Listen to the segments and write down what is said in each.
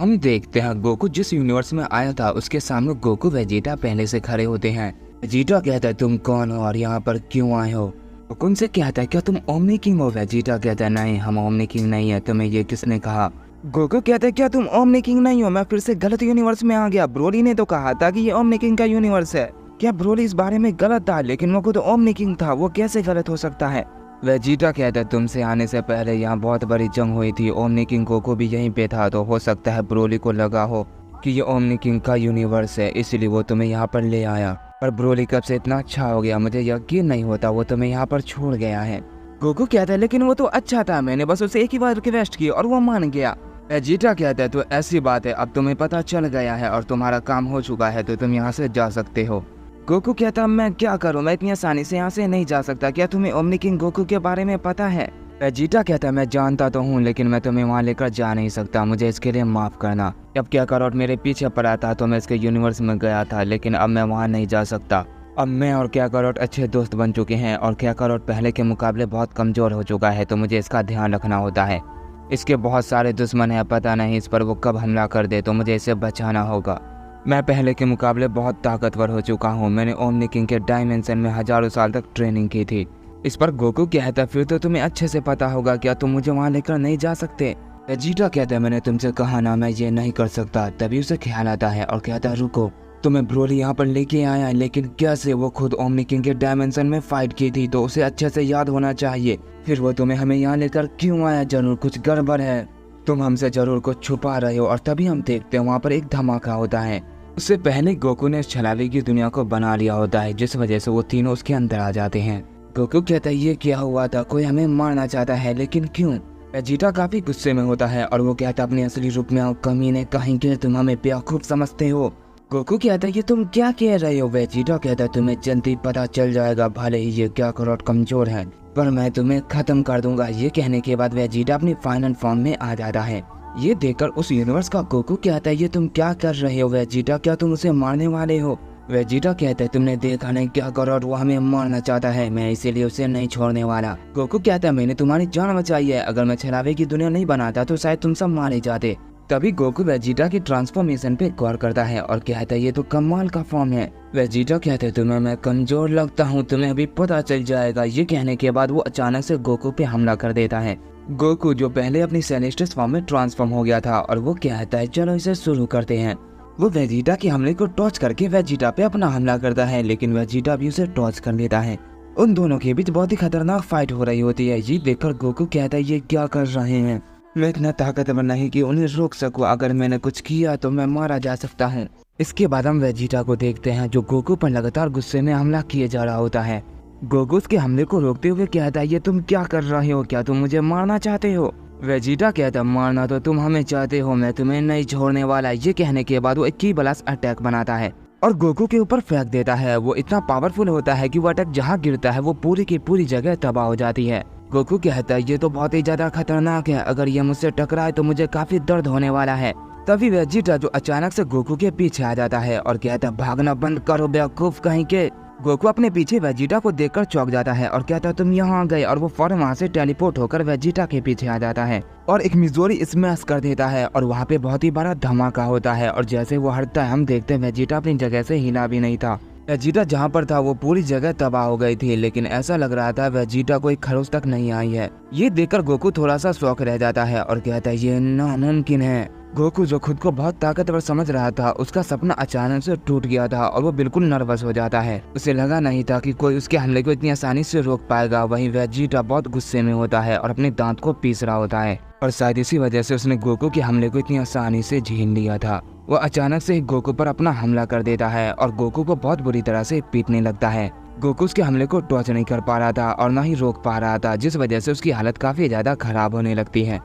हम देखते हैं गोकू जिस यूनिवर्स में आया था उसके सामने गोकू वेजिटा पहले से खड़े होते हैं। वेजिटा कहता है तुम कौन हो और यहाँ पर क्यों आए हो। गोकू उनसे कहता है क्या तुम ओमनी किंग हो। वेजिटा कहता है नहीं हम ओमनी किंग नहीं है, तुम्हें ये किसने कहा। गोकू कहता है क्या तुम ओमनी किंग नहीं हो, मैं फिर से गलत यूनिवर्स में आ गया। ब्रोली ने तो कहा था कि ये ओमनी किंग का यूनिवर्स है। क्या ब्रोली इस बारे में गलत था, लेकिन वो खुद ओमनी किंग था, वो कैसे गलत हो सकता है। वेजिटा कहता है तुमसे आने से पहले यहाँ बहुत बड़ी जंग हुई थी, ओमनी किंग गोकू भी यहीं पे था, तो हो सकता है ब्रोली को लगा हो कि ये ओमनी किंग का यूनिवर्स है, इसलिए वो तुम्हें यहाँ पर ले आया। पर ब्रोली कब से इतना अच्छा हो गया मुझे यकीन नहीं होता वो तुम्हें यहाँ पर छोड़ गया है। गोकू कहता है लेकिन वो तो अच्छा था, मैंने बस उसे एक ही बार रिक्वेस्ट की और वो मान गया। वेजिटा कहता है तो ऐसी बात है, अब तुम्हें पता चल गया है और तुम्हारा काम हो चुका है, तो तुम यहाँ से जा सकते हो। गोकू कहता मैं क्या करूं, मैं इतनी आसानी से यहाँ से नहीं जा सकता, क्या तुम्हें ओमनी किंग गोकू के बारे में पता है। वेजिटा कहता मैं जानता तो हूँ लेकिन मैं तुम्हें वहाँ लेकर जा नहीं सकता, मुझे इसके लिए माफ करना। जब क्या करोट मेरे पीछे पड़ा था तो मैं इसके यूनिवर्स में गया था, लेकिन अब मैं वहाँ नहीं जा सकता। अब मैं और क्या करोट अच्छे दोस्त बन चुके हैं और क्या करोट पहले के मुकाबले बहुत कमजोर हो चुका है, तो मुझे इसका ध्यान रखना होता है। इसके बहुत सारे दुश्मन हैं, पता नहीं इस पर वो कब हमला कर दे, तो मुझे इसे बचाना होगा। मैं पहले के मुकाबले बहुत ताकतवर हो चुका हूँ, मैंने ओमनी किंग के डायमेंशन में हजारों साल तक ट्रेनिंग की थी। इस पर गोकू कहता फिर तो तुम्हें अच्छे से पता होगा, क्या तुम मुझे वहाँ लेकर नहीं जा सकते। वेजिटा कहता है मैंने तुमसे कहा ना मैं ये नहीं कर सकता। तभी उसे ख्याल आता है और कहता रुको, तुम्हें ब्रोली यहाँ पर लेके आया है, लेकिन कैसे, वो खुद ओमनी किंग के डायमेंशन में फाइट की थी, तो उसे अच्छे से याद होना चाहिए। फिर वो तुम्हें हमें यहाँ लेकर क्यों आया, जरूर कुछ गड़बड़ है, तुम हमसे जरूर कुछ छुपा रहे हो। और तभी हम देखते हैं वहाँ पर एक धमाका होता है। उससे पहले गोकू ने छलावी की दुनिया को बना लिया होता है, जिस वजह से वो तीनों उसके अंदर आ जाते हैं। गोकू कहता है ये क्या हुआ था, कोई हमें मारना चाहता है, लेकिन क्यों। वेजिटा काफी गुस्से में होता है और वो कहता अपने असली रूप में आओ कमीने, कहीं के तुम हमें बेवकूफ समझते हो। गोकू कहता है ये तुम क्या कह रहे हो। वेजिटा कहता है तुम्हें जल्दी पता चल जाएगा, भले ही ये क्या करोट कमजोर है पर मैं तुम्हें खत्म कर दूंगा। ये कहने के बाद वेजिटा अपनी फाइनल फॉर्म में आ जाता है। ये देखकर उस यूनिवर्स का गोकू कहता है ये तुम क्या कर रहे हो वेजिटा, क्या तुम उसे मारने वाले हो। वेजिटा कहता है तुमने देखा नहीं क्या करोट वो हमें मारना चाहता है, मैं इसीलिए उसे नहीं छोड़ने वाला। गोकू कहता है मैंने तुम्हारी जान बचाई है, अगर मैं छलावे की दुनिया नहीं बनाता तो शायद तुम सब मारे जाते। तभी गोकू वेजिटा की ट्रांसफॉर्मेशन पे गौर करता है और कहता है ये तो कमाल का फॉर्म है। वेजिटा कहते हैं तुम्हें मैं कमजोर लगता हूँ, तुम्हें अभी पता चल जाएगा। ये कहने के बाद वो अचानक से गोकू पे हमला कर देता है। गोकू जो पहले अपनी सेलेस्टियस फॉर्म में ट्रांसफॉर्म हो गया था और वो कहता है चलो इसे शुरू करते हैं। वो वेजिटा के हमले को टॉर्च करके वेजिटा पे अपना हमला करता है, लेकिन वेजिटा भी उसे टॉर्च कर लेता है। उन दोनों के बीच बहुत ही खतरनाक फाइट हो रही होती है। ये देखकर गोकू कहता है ये क्या कर रहे हैं, मैं इतना ताकतवर नहीं कि उन्हें रोक सकूं, अगर मैंने कुछ किया तो मैं मारा जा सकता हूं। इसके बाद हम वेजिटा को देखते हैं जो गोकू पर लगातार गुस्से में हमला किए जा रहा होता है। गोकू उसके हमले को रोकते हुए कहता है ये तुम क्या कर रहे हो, क्या तुम मुझे मारना चाहते हो। वेजिटा कहता मारना तो तुम हमें चाहते हो, मैं तुम्हें नहीं छोड़ने वाला। ये कहने के बाद वो एक की ब्लास्ट अटैक बनाता है और गोकू के ऊपर फेंक देता है। वो इतना पावरफुल होता है कि वो अटैक जहाँ गिरता है वो पूरी की पूरी जगह तबाह हो जाती है। गोकू कहता है ये तो बहुत ही ज्यादा खतरनाक है, अगर ये मुझसे टकराए तो मुझे काफी दर्द होने वाला है। तभी वेजिटा जो अचानक से गोकू के पीछे आ जाता है और कहता है भागना बंद करो बेवकूफ कहीं के। गोकू अपने पीछे वेजिटा को देखकर चौंक जाता है और कहता है तुम यहाँ आ गए, और वो फौरन वहाँ से टेलीपोर्ट होकर वेजिटा के पीछे आ जाता है और एक मिजोरी स्मैश कर देता है और वहाँ पे बहुत ही बड़ा धमाका होता है। और जैसे वो हटता है हम देखते हैं वेजिटा अपनी जगह से हिला भी नहीं था। वेजिटा जहाँ पर था वो पूरी जगह तबाह हो गई थी, लेकिन ऐसा लग रहा था वेजिटा को एक खरोच तक नहीं आई है। ये देखकर गोकू थोड़ा सा शौक रह जाता है और कहता है ये नामुमकिन है। गोकू जो खुद को बहुत ताकतवर समझ रहा था उसका सपना अचानक से टूट गया था और वो बिल्कुल नर्वस हो जाता है। उसे लगा नहीं था कि कोई उसके हमले को इतनी आसानी से रोक पाएगा। वहीं वेजिटा बहुत गुस्से में होता है और अपने दांत को पीस रहा होता है और शायद इसी वजह से उसने गोकू के हमले को इतनी आसानी से झेल लिया था। वो अचानक से गोकू पर अपना हमला कर देता है और गोकू को बहुत बुरी तरह से पीटने लगता है। गोकू उसके हमले को टॉर्च नहीं कर पा रहा था और न ही रोक पा रहा था, जिस वजह से उसकी हालत काफी ज्यादा खराब होने लगती है।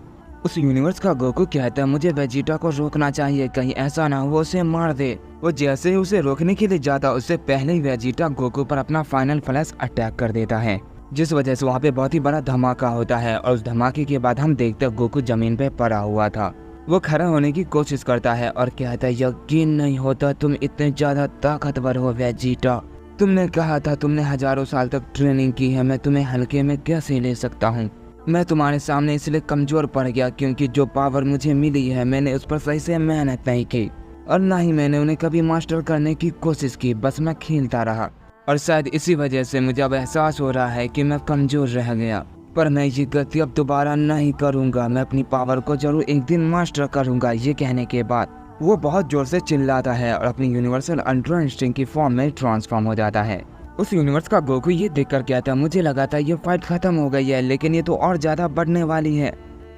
उस यूनिवर्स का गोकू कहता है मुझे वेजिटा को रोकना चाहिए, कहीं ऐसा ना हो उसे मार दे। वो जैसे ही उसे रोकने के लिए जाता उससे पहले ही वेजिटा गोकू पर अपना फाइनल फ्लैश अटैक कर देता है, जिस वजह से वहाँ पे बहुत ही बड़ा धमाका होता है। और उस धमाके के बाद हम देखते गोकू जमीन पे पड़ा हुआ था। वो खड़ा होने की कोशिश करता है और कहता है यकीन नहीं होता तुम इतने ज्यादा ताकतवर हो वेजिटा, तुमने कहा था तुमने हजारों साल तक ट्रेनिंग की है, मैं तुम्हें हल्के में कैसे ले सकता हूँ। मैं तुम्हारे सामने इसलिए कमजोर पड़ गया क्योंकि जो पावर मुझे मिली है मैंने उस पर सही से मेहनत नहीं की और ना ही मैंने उन्हें कभी मास्टर करने की कोशिश की, बस मैं खेलता रहा। और शायद इसी वजह से मुझे अब एहसास हो रहा है कि मैं कमजोर रह गया। पर मैं ये गलती अब दोबारा नहीं करूँगा, मैं अपनी पावर को जरूर एक दिन मास्टर करूँगा। ये कहने के बाद वो बहुत जोर से चिल्लाता है और अपनी यूनिवर्सल अल्ट्रा इंस्टिंक्ट की फॉर्म में ट्रांसफॉर्म हो जाता है। उस यूनिवर्स का गोकू ये देखकर कहता है, मुझे लगा था ये फाइट खत्म हो गई है लेकिन ये तो और ज्यादा बढ़ने वाली है।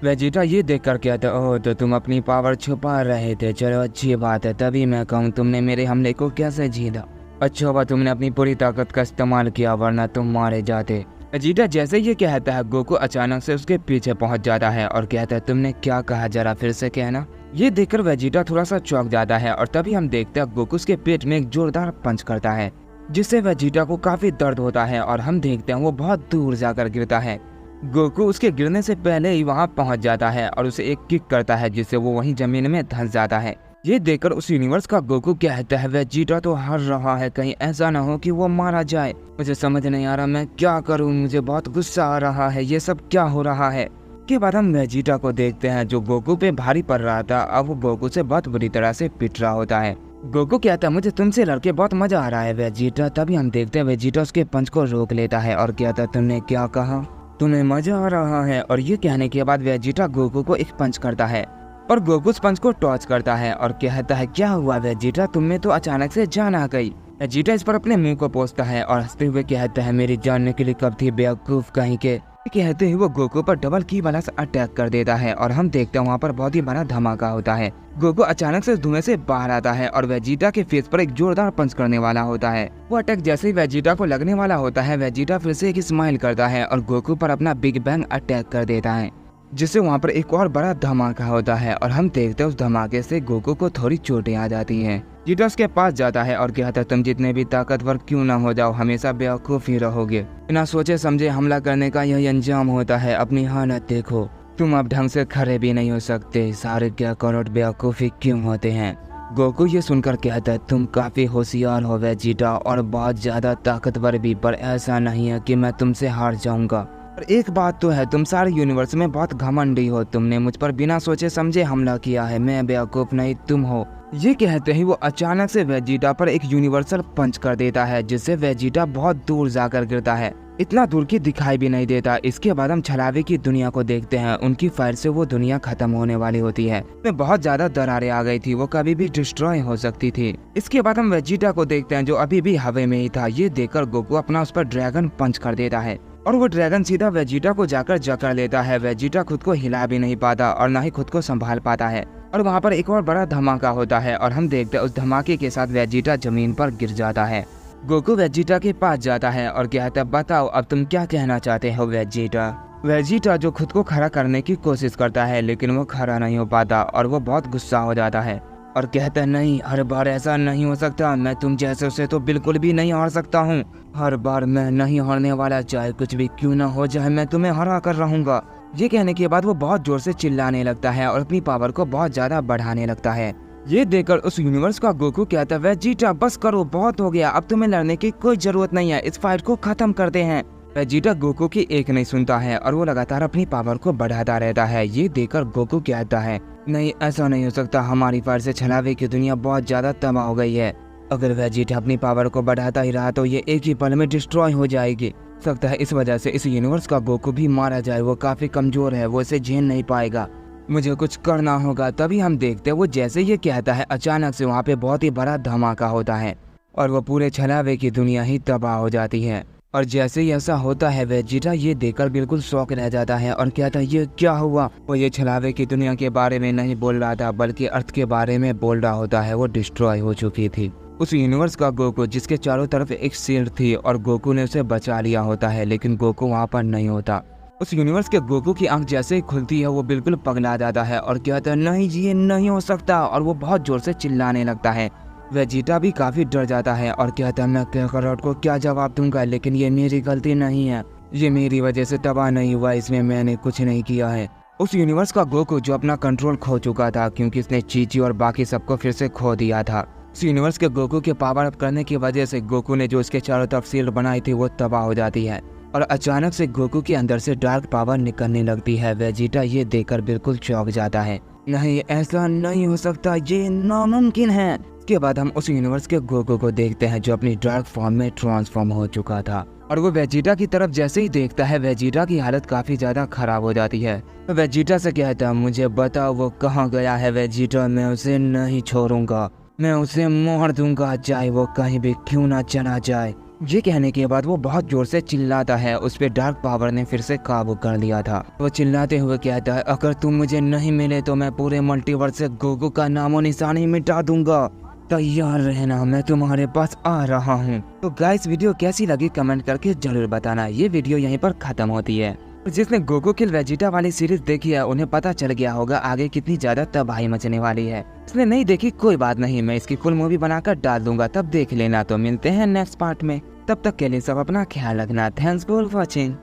वेजिटा ये देखकर कहता है, ओह तो तुम अपनी पावर छुपा रहे थे, चलो अच्छी बात है, तभी मैं कहूँ तुमने मेरे हमले को कैसे झेला। अच्छा हुआ तुमने अपनी पूरी ताकत का इस्तेमाल किया वरना तुम मारे जाते। वेजिटा जैसे ये कहता है गोकू अचानक से उसके पीछे पहुंच जाता है और कहता है, तुमने क्या कहा, जरा फिर से कहना। ये देखकर वेजिटा थोड़ा सा चौंक जाता है और तभी हम देखते हैं गोकू उसके पेट में एक जोरदार पंच करता है जिससे वेजिटा को काफी दर्द होता है और हम देखते हैं वो बहुत दूर जाकर गिरता है। गोकू उसके गिरने से पहले ही वहां पहुंच जाता है और उसे एक किक करता है जिससे वो वहीं जमीन में धंस जाता है। ये देखकर उस यूनिवर्स का गोकू कहता है, वेजिटा तो हार रहा है, कहीं ऐसा ना हो कि वो मारा जाए। मुझे समझ नहीं आ रहा मैं क्या करूं, मुझे बहुत गुस्सा आ रहा है, ये सब क्या हो रहा है। के बाद हम वेजिटा को देखते हैं जो गोकू पे भारी पड़ रहा था, अब वो गोकू से बहुत बुरी तरह से पिट रहा होता है। गोकू कहता है, मुझे तुमसे लड़के बहुत मजा आ रहा है वेजिटा। तभी हम देखते हैं वेजिटा उसके पंच को रोक लेता है और कहता है, तुमने क्या कहा, तुम्हें मजा आ रहा है। और ये कहने के बाद वेजिटा गोकू को एक पंच करता है और गोकू उस पंच को टॉच करता है और कहता है, क्या हुआ वेजिटा, तुम्हें तो अचानक से जान आ गई। वेजिटा इस पर अपने मुंह को पोंछता है और हंसते हुए कहता है, मेरी जान निकली कब थी बेवकूफ कहीं के। कहते ही वो गोकू पर डबल की वाला से अटैक कर देता है और हम देखते हैं वहाँ पर बहुत ही बड़ा धमाका होता है। गोकू अचानक से धुएं से बाहर आता है और वेजिटा के फेस पर एक जोरदार पंच करने वाला होता है। वो अटैक जैसे ही वेजिटा को लगने वाला होता है, वेजिटा फिर से एक स्माइल करता है और गोकू पर अपना बिग बैंग अटैक कर देता है जिससे वहाँ पर एक और बड़ा धमाका होता है और हम देखते हैं उस धमाके से गोकू को थोड़ी चोटें आ जाती हैं। वेजिटा उसके पास जाता है और कहता है, तुम जितने भी ताकतवर क्यों ना हो जाओ, हमेशा बेवकूफ ही रहोगे। बिना सोचे समझे हमला करने का यही अंजाम होता है, अपनी हालत देखो, तुम अब ढंग से खड़े भी नहीं हो सकते, सारे क्या करोड़ बेवकूफी क्यों होते हैं। गोकू ये सुनकर कहता है, तुम काफी होशियार हो वेजिटा और बहुत ज्यादा ताकतवर भी, पर ऐसा नहीं है कि मैं तुमसे हार जाऊंगा। पर एक बात तो है, तुम सारे यूनिवर्स में बहुत घमंडी हो, तुमने मुझ पर बिना सोचे समझे हमला किया है, मैं बेवकूफ नहीं तुम हो। ये कहते ही वो अचानक से वेजिटा पर एक यूनिवर्सल पंच कर देता है जिससे वेजिटा बहुत दूर जाकर गिरता है, इतना दूर की दिखाई भी नहीं देता। इसके बाद हम छलावे की दुनिया को देखते हैं, उनकी फायर से वो दुनिया खत्म होने वाली होती है। में बहुत ज्यादा दरारें आ गई थी, वो कभी भी डिस्ट्रॉय हो सकती थी। इसके बाद हम वेजिटा को देखते हैं जो अभी भी हवा में ही था। ये देखकर गोकू अपना उस पर ड्रैगन पंच कर देता है और वो ड्रैगन सीधा वेजिटा को जाकर जकड़ लेता है। वेजिटा खुद को हिला भी नहीं पाता और न ही खुद को संभाल पाता है और वहाँ पर एक और बड़ा धमाका होता है और हम देखते हैं उस धमाके के साथ वेजिटा जमीन पर गिर जाता है। गोकू वेजिटा के पास जाता है और कहता है, बताओ अब तुम क्या कहना चाहते हो वेजिटा। वेजिटा जो खुद को खड़ा करने की कोशिश करता है लेकिन वो खड़ा नहीं हो पाता और वो बहुत गुस्सा हो जाता है और कहता है, नहीं हर बार ऐसा नहीं हो सकता, मैं तुम जैसे से तो बिल्कुल भी नहीं हार सकता हूँ, हर बार मैं नहीं हारने वाला, चाहे कुछ भी क्यों न हो जाए मैं तुम्हें हरा कर रहूंगा। ये कहने के बाद वो बहुत जोर से चिल्लाने लगता है और अपनी पावर को बहुत ज्यादा बढ़ाने लगता है। ये देखकर उस यूनिवर्स का गोकू कहता है, वेजिटा बस करो, बहुत हो गया, अब तुम्हें लड़ने की कोई जरूरत नहीं है, इस फाइट को खत्म करते हैं। वेजिटा गोकू की एक नहीं सुनता है और वो लगातार अपनी पावर को बढ़ाता रहता है। ये देखकर गोकू कहता है, नहीं ऐसा नहीं हो सकता, हमारी फाइट से छलावे की दुनिया बहुत ज्यादा तबाह हो गई है, अगर वेजिटा अपनी पावर को बढ़ाता ही रहा तो ये एक ही पल में डिस्ट्रॉय हो जाएगी। सकता है इस वजह से इस यूनिवर्स का गोकू भी मारा जाए, वो काफी कमजोर है, वो इसे झेल नहीं पाएगा, मुझे कुछ करना होगा। तभी हम देखते हैं वो जैसे ये कहता है अचानक से वहाँ पे बहुत ही बड़ा धमाका होता है और वो पूरे छलावे की दुनिया ही तबाह हो जाती है। और जैसे ही ऐसा होता है वेजिटा ये देखकर बिल्कुल शॉक रह जाता है और कहता है, ये क्या हुआ। वो ये छलावे की दुनिया के बारे में नहीं बोल रहा था बल्कि अर्थ के बारे में बोल रहा होता है, वो डिस्ट्रॉय हो चुकी थी। उस यूनिवर्स का गोकू जिसके चारों तरफ एक शील्ड थी और गोकू ने उसे बचा लिया होता है लेकिन गोकू वहाँ पर नहीं होता। उस यूनिवर्स के गोकू की आंख जैसे ही खुलती है वो बिल्कुल पगला जाता है और कहता है, नहीं जी ये नहीं हो सकता, और वो बहुत जोर से चिल्लाने लगता है। वेजिटा भी काफी डर जाता है और कहता है, मैं काकारोट को क्या जवाब दूंगा, लेकिन ये मेरी गलती नहीं है, ये मेरी वजह से तबाह नहीं हुआ, इसमें मैंने कुछ नहीं किया है। उस यूनिवर्स का गोकू जो अपना कंट्रोल खो चुका था क्योंकि उसने चीची और बाकी सबको फिर से खो दिया था। उस यूनिवर्स के गोकू के पावर अप करने की वजह से गोकू ने जो इसके चारों तरफ शील्ड बनाई थी वो तबाह हो जाती है। और अचानक से गोकू के अंदर से डार्क पावर निकलने लगती है। वेजिटा ये देखकर बिल्कुल चौंक जाता है। नहीं, ऐसा नहीं हो सकता, ये नामुमकिन है। इसके बाद हम उस यूनिवर्स के गोकू को देखते हैं जो अपनी डार्क फॉर्म में ट्रांसफॉर्म हो चुका था और वो वेजिटा की तरफ जैसे ही देखता है वेजिटा की हालत काफी ज्यादा खराब हो जाती है। वेजिटा से कहता है मुझे बताओ वो कहाँ गया है। वेजिटा, मैं उसे नहीं छोड़ूंगा, मैं उसे मार दूंगा, चाहे वो कहीं भी क्यों ना चला जाए। ये कहने के बाद वो बहुत जोर से चिल्लाता है। उस पे डार्क पावर ने फिर से काबू कर लिया था। वो चिल्लाते हुए कहता है अगर तुम मुझे नहीं मिले तो मैं पूरे मल्टीवर्स से गोकू का नामो निशान ही मिटा दूंगा। तैयार रहना, मैं तुम्हारे पास आ रहा हूँ। तो गाइस, वीडियो कैसी लगी कमेंट करके जरूर बताना। ये वीडियो यहीं पर खत्म होती है। जिसने गोकू किल वेजिटा वाली सीरीज देखी है उन्हें पता चल गया होगा आगे कितनी ज्यादा तबाही मचने वाली है। इसने नहीं देखी कोई बात नहीं, मैं इसकी फुल मूवी बनाकर डाल दूंगा, तब देख लेना। तो मिलते हैं नेक्स्ट पार्ट में, तब तक के लिए सब अपना ख्याल रखना। Thanks for watching.